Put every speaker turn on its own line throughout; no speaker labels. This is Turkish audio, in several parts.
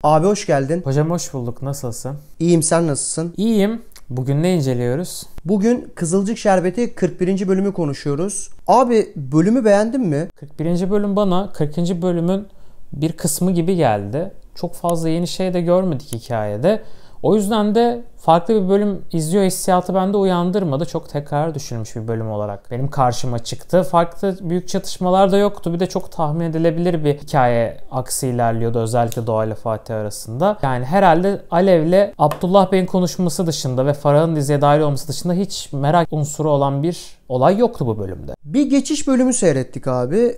Abi hoş geldin.
Hocam hoş bulduk. Nasılsın?
İyiyim, sen nasılsın?
İyiyim. Bugün ne inceliyoruz?
Bugün Kızılcık Şerbeti 41. bölümü konuşuyoruz. Abi bölümü beğendin mi?
41. bölüm bana 40. bölümün bir kısmı gibi geldi. Çok fazla yeni şey de görmedik hikayede. O yüzden de farklı bir bölüm izliyor hissiyatı bende uyandırmadı. Çok tekrar düşünülmüş bir bölüm olarak benim karşıma çıktı. Farklı büyük çatışmalar da yoktu. Bir de çok tahmin edilebilir bir hikaye aksı ilerliyordu. Özellikle Doğa ile Fatih arasında. Yani herhalde Alev'le Abdullah Bey'in konuşması dışında ve Farah'ın diziye dahil olması dışında hiç merak unsuru olan bir olay yoktu bu bölümde.
Bir geçiş bölümü seyrettik abi.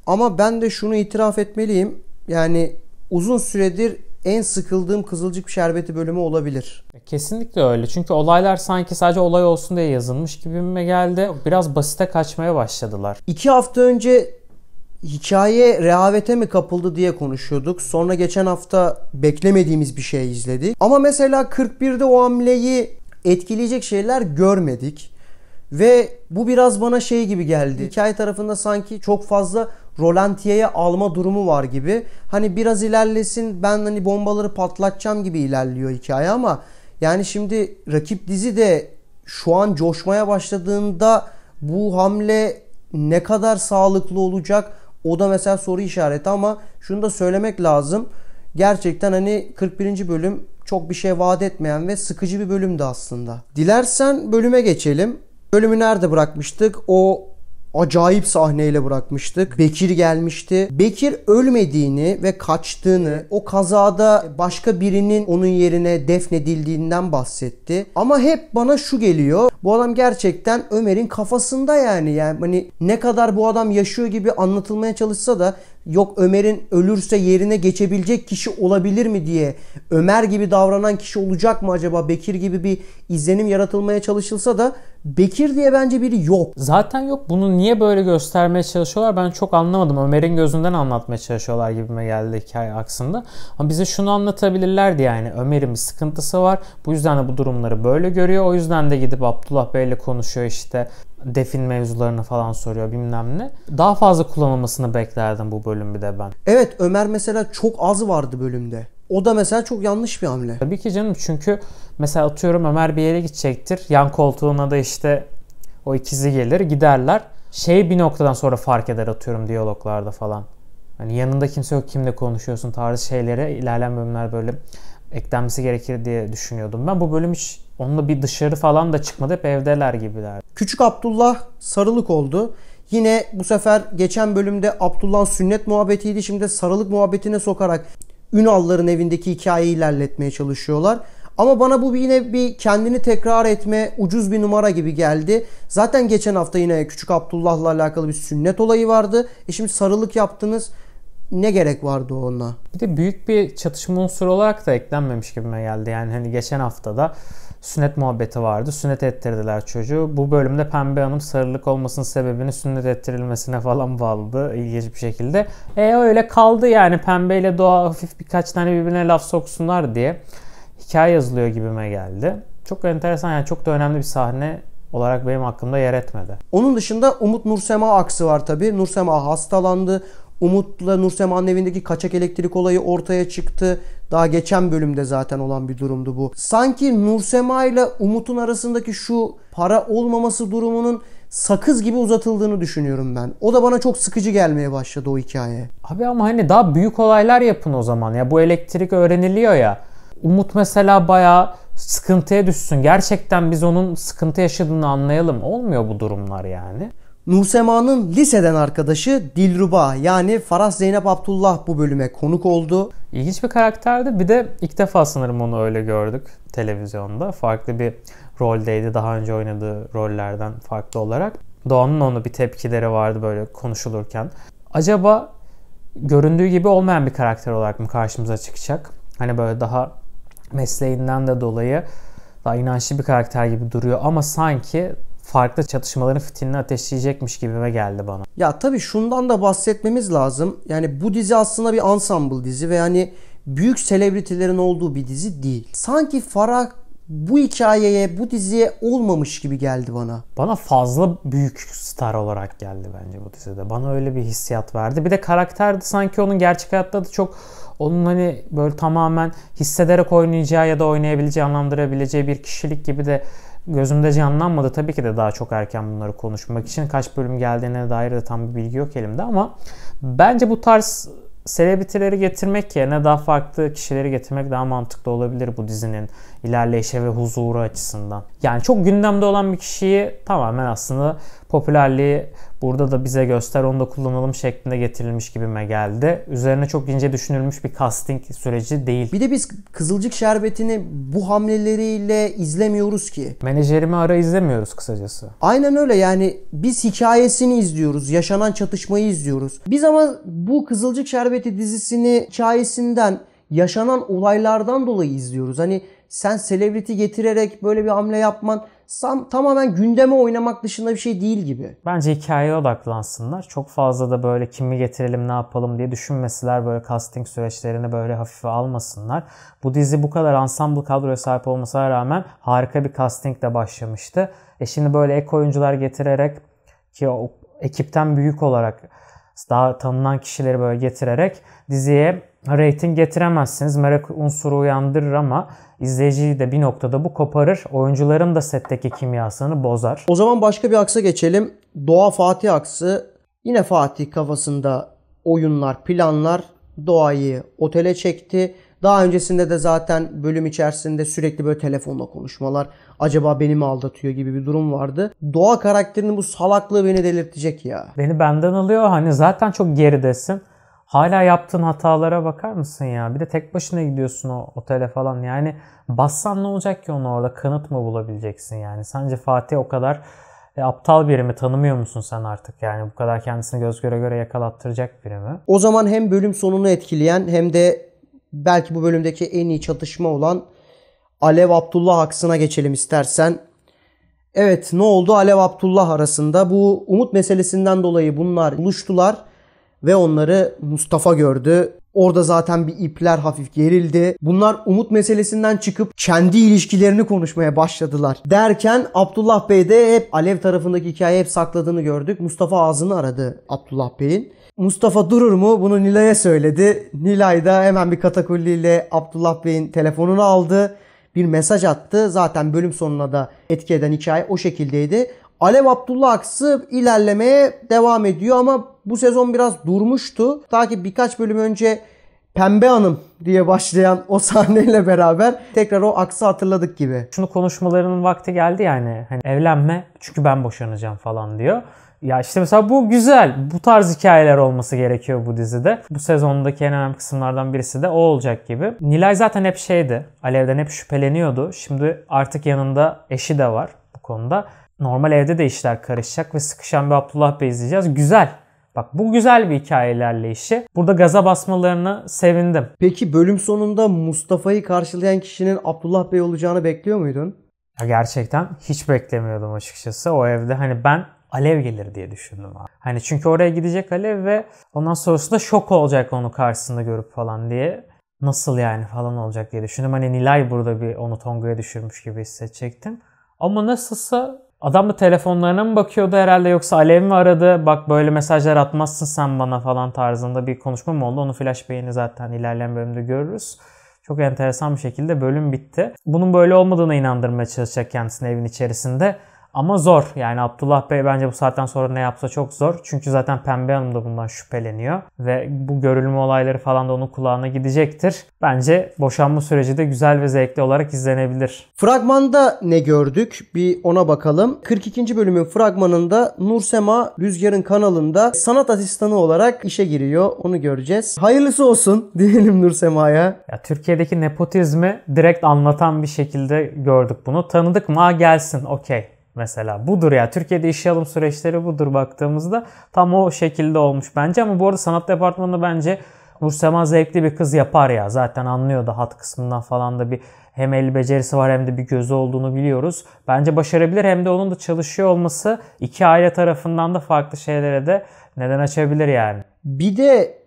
Ama ben de şunu itiraf etmeliyim. Yani uzun süredir en sıkıldığım Kızılcık Şerbeti bölümü olabilir.
Kesinlikle öyle. Çünkü olaylar sanki sadece olay olsun diye yazılmış gibime geldi. Biraz basite kaçmaya başladılar.
2 hafta önce hikaye rehavete mi kapıldı diye konuşuyorduk. Sonra geçen hafta beklemediğimiz bir şey izledik. Ama mesela 41'de o hamleyi etkileyecek şeyler görmedik. Ve bu biraz bana şey gibi geldi. Hikaye tarafında sanki çok fazla rolantiye alma durumu var gibi. Hani biraz ilerlesin, ben hani bombaları patlatacağım gibi ilerliyor hikaye ama yani şimdi rakip dizi de şu an coşmaya başladığında bu hamle ne kadar sağlıklı olacak? O da mesela soru işareti ama şunu da söylemek lazım. Gerçekten hani 41. bölüm çok bir şey vaat etmeyen ve sıkıcı bir bölümdü aslında. Dilersen bölüme geçelim. Bölümü nerede bırakmıştık? O acayip sahneyle bırakmıştık. Bekir gelmişti. Bekir ölmediğini ve kaçtığını, o kazada başka birinin onun yerine defnedildiğinden bahsetti. Ama hep bana şu geliyor. Bu adam gerçekten Ömer'in kafasında yani. Yani hani ne kadar bu adam yaşıyor gibi anlatılmaya çalışsa da yok Ömer'in ölürse yerine geçebilecek kişi olabilir mi diye, Ömer gibi davranan kişi olacak mı acaba, Bekir gibi bir izlenim yaratılmaya çalışılsa da Bekir diye bence biri yok.
Zaten yok. Bunu niye böyle göstermeye çalışıyorlar ben çok anlamadım. Ömer'in gözünden anlatmaya çalışıyorlar gibime geldi hikaye aksında. Ama bize şunu anlatabilirlerdi yani. Ömer'in bir sıkıntısı var. Bu yüzden de bu durumları böyle görüyor. O yüzden de gidip Abdullah Bey'le konuşuyor işte. Defin mevzularını falan soruyor bilmem ne. Daha fazla kullanılmasını beklerdim bu bölüm bir de ben.
Evet, Ömer mesela çok az vardı bölümde. O da mesela çok yanlış bir hamle.
Tabii ki canım, çünkü mesela atıyorum Ömer bir yere gidecektir. Yan koltuğuna da işte o ikizi gelir, giderler. Bir noktadan sonra fark eder atıyorum diyaloglarda falan. Hani yanında kimse yok, kimle konuşuyorsun tarzı şeylere ilerleyen bölümler böyle eklenmesi gerekir diye düşünüyordum. Ben bu bölüm hiç onunla bir dışarı falan da çıkmadı. Hep evdeler gibiler.
Küçük Abdullah sarılık oldu. Yine bu sefer geçen bölümde Abdullah'ın sünnet muhabbetiydi. Şimdi de sarılık muhabbetine sokarak Ünal'ların evindeki hikayeyi ilerletmeye çalışıyorlar. Ama bana bu yine bir kendini tekrar etme, ucuz bir numara gibi geldi. Zaten geçen hafta yine Küçük Abdullah'la alakalı bir sünnet olayı vardı. Şimdi sarılık yaptınız. Ne gerek vardı ona?
Bir de büyük bir çatışma unsuru olarak da eklenmemiş gibime geldi. Yani hani geçen haftada sünnet muhabbeti vardı. Sünnet ettirdiler çocuğu. Bu bölümde Pembe Hanım sarılık olmasının sebebini sünnet ettirilmesine falan bağladı ilginç bir şekilde. Öyle kaldı yani, Pembe ile Doğa hafif birkaç tane birbirine laf soksunlar diye hikaye yazılıyor gibime geldi. Çok enteresan yani, çok da önemli bir sahne olarak benim aklımda yer etmedi.
Onun dışında Umut Nursema aksı var tabii. Nursema hastalandı. Umut'la Nursema'nın evindeki kaçak elektrik olayı ortaya çıktı. Daha geçen bölümde zaten olan bir durumdu bu. Sanki Nursema ile Umut'un arasındaki şu para olmaması durumunun sakız gibi uzatıldığını düşünüyorum ben. O da bana çok sıkıcı gelmeye başladı o hikaye.
Abi ama hani daha büyük olaylar yapın o zaman. Ya bu elektrik öğreniliyor ya. Umut mesela bayağı sıkıntıya düşsün. Gerçekten biz onun sıkıntı yaşadığını anlayalım. Olmuyor bu durumlar yani.
Nursema'nın liseden arkadaşı Dilruba yani Farah Zeynep Abdullah bu bölüme konuk oldu.
İlginç bir karakterdi. Bir de ilk defa sanırım onu öyle gördük televizyonda. Farklı bir roldeydi. Daha önce oynadığı rollerden farklı olarak. Doğan'ın ona bir tepkileri vardı böyle konuşulurken. Acaba göründüğü gibi olmayan bir karakter olarak mı karşımıza çıkacak? Hani böyle daha mesleğinden de dolayı daha inançlı bir karakter gibi duruyor ama sanki farklı çatışmaların fitilini ateşleyecekmiş gibime geldi bana.
Ya tabii şundan da bahsetmemiz lazım. Yani bu dizi aslında bir ensemble dizi ve yani büyük selebritilerin olduğu bir dizi değil. Sanki Farah bu hikayeye, bu diziye olmamış gibi geldi bana.
Bana fazla büyük star olarak geldi bence bu dizide. Bana öyle bir hissiyat verdi. Bir de karakter de sanki onun gerçek hayatta da çok onun hani böyle tamamen hissederek oynayacağı ya da oynayabileceği, anlamlandırabileceği bir kişilik gibi de gözümde canlanmadı. Tabii ki de daha çok erken bunları konuşmak için. Kaç bölüm geldiğine dair de tam bir bilgi yok elimde ama bence bu tarz selebritileri getirmek yerine daha farklı kişileri getirmek daha mantıklı olabilir bu dizinin ilerleyişi ve huzuru açısından. Yani çok gündemde olan bir kişiyi tamamen aslında popülerliği burada da bize göster, onu da kullanalım şeklinde getirilmiş gibime geldi. Üzerine çok ince düşünülmüş bir casting süreci değil.
Bir de biz Kızılcık Şerbeti'ni bu hamleleriyle izlemiyoruz ki.
Menajerimi ara izlemiyoruz kısacası.
Aynen öyle, yani biz hikayesini izliyoruz, yaşanan çatışmayı izliyoruz. Biz ama bu Kızılcık Şerbeti dizisini hikayesinden, yaşanan olaylardan dolayı izliyoruz. Hani sen celebrity getirerek böyle bir hamle yapman tamamen gündeme oynamak dışında bir şey değil gibi.
Bence hikayeye odaklansınlar. Çok fazla da böyle kimi getirelim ne yapalım diye düşünmesinler. Böyle casting süreçlerini böyle hafife almasınlar. Bu dizi bu kadar ensemble kadroya sahip olmasına rağmen harika bir castingle başlamıştı. Şimdi böyle ek oyuncular getirerek ki o ekipten büyük olarak daha tanınan kişileri böyle getirerek diziye rating getiremezsiniz. Merak unsuru uyandırır ama izleyiciyi de bir noktada bu koparır. Oyuncuların da setteki kimyasını bozar.
O zaman başka bir aksa geçelim. Doğa Fatih aksı. Yine Fatih kafasında oyunlar, planlar. Doğayı otele çekti. Daha öncesinde de zaten bölüm içerisinde sürekli böyle telefonla konuşmalar. Acaba beni mi aldatıyor gibi bir durum vardı. Doğa karakterinin bu salaklığı beni delirtecek ya.
Beni benden alıyor. Hani zaten çok geridesin. Hala yaptığın hatalara bakar mısın ya? Bir de tek başına gidiyorsun o otele falan. Yani bassan ne olacak ki onu orada? Kanıt mı bulabileceksin yani? Sence Fatih o kadar aptal biri mi? Tanımıyor musun sen artık? Yani bu kadar kendisini göz göre göre yakalattıracak biri mi?
O zaman hem bölüm sonunu etkileyen hem de belki bu bölümdeki en iyi çatışma olan Alev Abdullah aksına geçelim istersen. Evet, ne oldu Alev Abdullah arasında? Bu Umut meselesinden dolayı bunlar buluştular ve onları Mustafa gördü. Orada zaten bir ipler hafif gerildi. Bunlar Umut meselesinden çıkıp kendi ilişkilerini konuşmaya başladılar. Derken Abdullah Bey de hep Alev tarafındaki hikayeyi hep sakladığını gördük. Mustafa ağzını aradı Abdullah Bey'in. Mustafa durur mu? Bunu Nilay'a söyledi. Nilay da hemen bir katakulliyle Abdullah Bey'in telefonunu aldı. Bir mesaj attı. Zaten bölüm sonuna da etki eden hikaye o şekildeydi. Alev Abdullah aksı ilerlemeye devam ediyor ama bu sezon biraz durmuştu. Ta ki birkaç bölüm önce Pembe Hanım diye başlayan o sahneyle beraber tekrar o aksı hatırladık gibi.
Şunu konuşmalarının vakti geldi yani. Hani evlenme çünkü ben boşanacağım falan diyor. Ya işte mesela bu güzel. Bu tarz hikayeler olması gerekiyor bu dizide. Bu sezondaki en önemli kısımlardan birisi de o olacak gibi. Nilay zaten hep şeydi. Alev'den hep şüpheleniyordu. Şimdi artık yanında eşi de var bu konuda. Normal evde de işler karışacak ve sıkışan bir Abdullah Bey izleyeceğiz. Güzel. Bak bu güzel bir hikaye ilerleyişi. Burada gaza basmalarını sevindim.
Peki bölüm sonunda Mustafa'yı karşılayan kişinin Abdullah Bey olacağını bekliyor muydun?
Ya gerçekten hiç beklemiyordum açıkçası. O evde hani ben Alev gelir diye düşündüm abi. Hani çünkü oraya gidecek Alev ve ondan sonrasında şok olacak onu karşısında görüp falan diye. Nasıl yani falan olacak diye düşündüm. Hani Nilay burada bir onu Tonga'ya düşürmüş gibi hissedecektim. Ama nasılsa adam da telefonlarına mı bakıyordu herhalde yoksa Alev mi aradı? Bak böyle mesajlar atmazsın sen bana falan tarzında bir konuşma mı oldu? Onu Flash Bey'ini zaten ilerleyen bölümde görürüz. Çok enteresan bir şekilde bölüm bitti. Bunun böyle olmadığına inandırmaya çalışacak kendisini evin içerisinde. Ama zor. Yani Abdullah Bey bence bu saatten sonra ne yapsa çok zor. Çünkü zaten Pembe Hanım da bundan şüpheleniyor. Ve bu görülme olayları falan da onun kulağına gidecektir. Bence boşanma süreci de güzel ve zevkli olarak izlenebilir.
Fragmanda ne gördük? Bir ona bakalım. 42. bölümün fragmanında Nursema Rüzgar'ın kanalında sanat asistanı olarak işe giriyor. Onu göreceğiz. Hayırlısı olsun diyelim Nursema'ya.
Ya, Türkiye'deki nepotizmi direkt anlatan bir şekilde gördük bunu. Tanıdık mı? Gelsin. Okey. Mesela budur ya. Türkiye'de işe alım süreçleri budur baktığımızda. Tam o şekilde olmuş bence. Ama bu arada sanat departmanında bence Nursema zevkli bir kız yapar ya. Zaten anlıyor da hat kısmından falan da bir hem el becerisi var hem de bir gözü olduğunu biliyoruz. Bence başarabilir. Hem de onun da çalışıyor olması iki aile tarafından da farklı şeylere de neden açabilir yani.
Bir de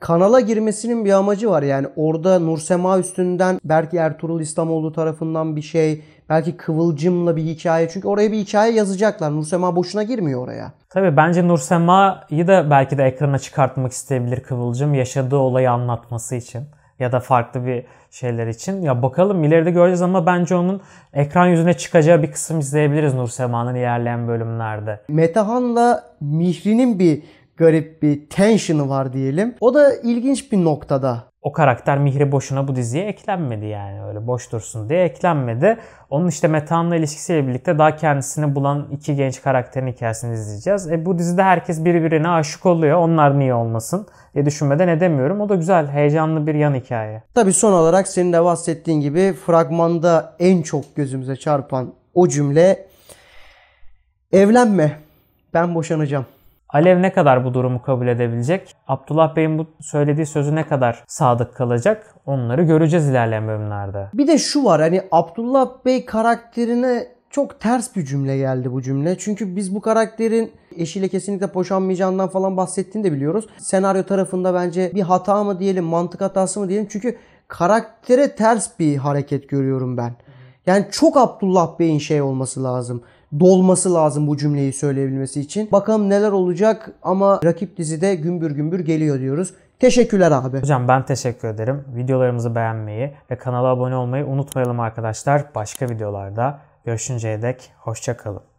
kanala girmesinin bir amacı var. Yani orada Nursema üstünden belki Ertuğrul İslamoğlu tarafından bir şey, belki Kıvılcım'la bir hikaye. Çünkü oraya bir hikaye yazacaklar. Nursema boşuna girmiyor oraya.
Tabii bence Nursema'yı da belki de ekrana çıkartmak isteyebilir Kıvılcım yaşadığı olayı anlatması için. ya da farklı bir şeyler için. Ya bakalım ileride göreceğiz ama bence onun ekran yüzüne çıkacağı bir kısım izleyebiliriz Nursema'nın ilerleyen bölümlerde.
Metehan'la Mihri'nin bir garip bir tension'ı var diyelim. O da ilginç bir noktada.
O karakter Mihri boşuna bu diziye eklenmedi yani. Öyle boş dursun diye eklenmedi. Onun işte Metehan'la ilişkisiyle birlikte daha kendisini bulan iki genç karakterin hikayesini izleyeceğiz. Bu dizide herkes birbirine aşık oluyor. Onlar niye olmasın diye düşünmeden edemiyorum. O da güzel, heyecanlı bir yan hikaye.
Tabii son olarak senin de bahsettiğin gibi fragmanda en çok gözümüze çarpan o cümle: evlenme, ben boşanacağım.
Alev ne kadar bu durumu kabul edebilecek? Abdullah Bey'in bu söylediği sözü ne kadar sadık kalacak? Onları göreceğiz ilerleyen bölümlerde.
Bir de şu var, hani Abdullah Bey karakterine çok ters bir cümle geldi bu cümle. Çünkü biz bu karakterin eşiyle kesinlikle boşanmayacağından falan bahsettiğini de biliyoruz. Senaryo tarafında bence bir hata mı diyelim, mantık hatası mı diyelim. Çünkü karaktere ters bir hareket görüyorum ben. Yani çok Abdullah Bey'in şey olması lazım. Dolması lazım bu cümleyi söyleyebilmesi için. Bakalım neler olacak ama rakip dizide gümbür gümbür geliyor diyoruz. Teşekkürler abi.
Hocam ben teşekkür ederim. Videolarımızı beğenmeyi ve kanala abone olmayı unutmayalım arkadaşlar. Başka videolarda görüşünceye dek hoşça kalın.